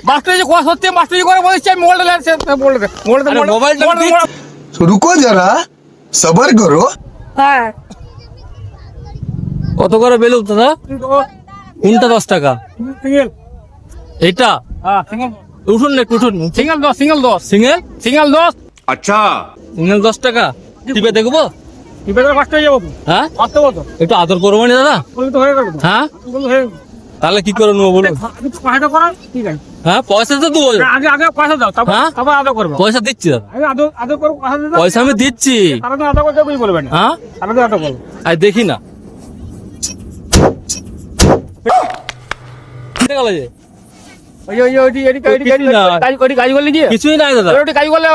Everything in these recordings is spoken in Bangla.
मास्टर जी को सत्य मास्टर जी को बोलছে আমি মোবাইলটা লেনছে মোবাইলটা रुको जरा सबर करो। হ্যাঁ কত করে বেলুন দাদা? কোনটা 10 টাকা? সিঙ্গেল এইটা হ্যাঁ সিঙ্গেল উঠুন না একটু উঠুন। সিঙ্গেল 10 সিঙ্গেল সিঙ্গেল 10 সিঙ্গেল 10 টাকা টিপে দেখবো? ইবেদার কষ্ট হয়ে যাবো হ্যাঁ কষ্ট বলতো একটু আদর করবো না দাদা? বলি তো হয়ে গেল হ্যাঁ বলি হয়ে তাহলে কি করে নেবো বলুন? পয়সা করো ঠিক আছে হ্যাঁ পয়সা তো দেবো। আগে আগে পয়সা দাও তারপর হ্যাঁ? তারপর আদর করবে পয়সা দিচ্ছি দাদা, আগে আদর আদর করো পয়সা দাও পয়সা আমি দিচ্ছি। তারা তো আদর করতে কই বলবেন হ্যাঁ তারা তো আদর করবে আর দেখি না কোথায় গেল যে? ওই ওই ওই এডি কাজ করলে কি কিছুই নাই দাদা। ওই কাজ করলে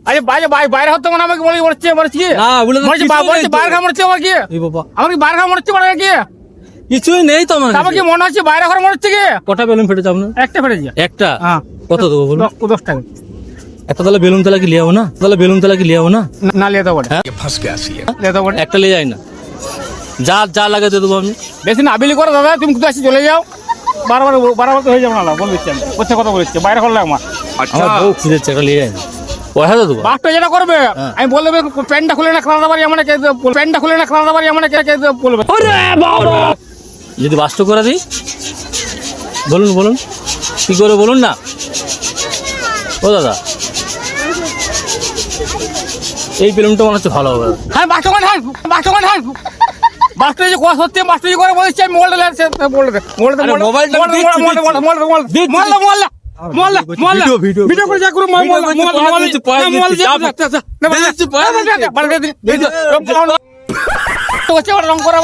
আরে বাইরে বাইরে হতো না আমাকে বলে বলছে কি না বলে তো বলছে কিছুই নেই বলছে তো। বাইরে মরছে আমার কি এই বাবা আমাকে বাইরে মরছে মানে কি কিছুই নেই তো আমার আমার কাছে। কি মনে হচ্ছে বাইরে ঘর মরছে কি কটা বেলুন ফেটেছে আপনার? একটা ফেটেছে একটা? হ্যাঁ কত দেবো বলুন? 10 টাকা একটা তাহলে বেলুন তালা কি লিয়ে যাবো না? তাহলে বেলুন তালা কি লিয়ে যাবো না? না লেদা বড় হ্যাঁ লেদা বড় একটা লিয়ে যাই না, যা যা লাগে দিয়ে দেবো আমি। বেশি না আবিলি করো দাদা তুমি কোথায় চলে যাও বারবার বারবার তো হয়ে যাবে না বল দিচ্ছি আমি কোথায় কথা বলছি বাইরে ঘর লাগে আমার আমার বউ খুঁজেছে, একটা লিয়ে যাই না, পয়সা তো দেবো। বাসটা যেটা করবে আমি বললে প্যান্টটা খুলে না খাওয়া বাড়ি আমার প্যান্টটা খুলে না খাওয়া বাড়ি আমার বলবে যদি বাস্ট করে দিই বলুন বলুন কি করে বলুন না ও দাদা? এই বেলুনটা মনে হচ্ছে ভালো হবে। হ্যাঁ বাসটা মাস্টার যে কথা সত্যি মাস্টার জি করে বলছে আমি মোবাইলটা লেনছে ভিডিও ভিডিও করে যা করো রং করা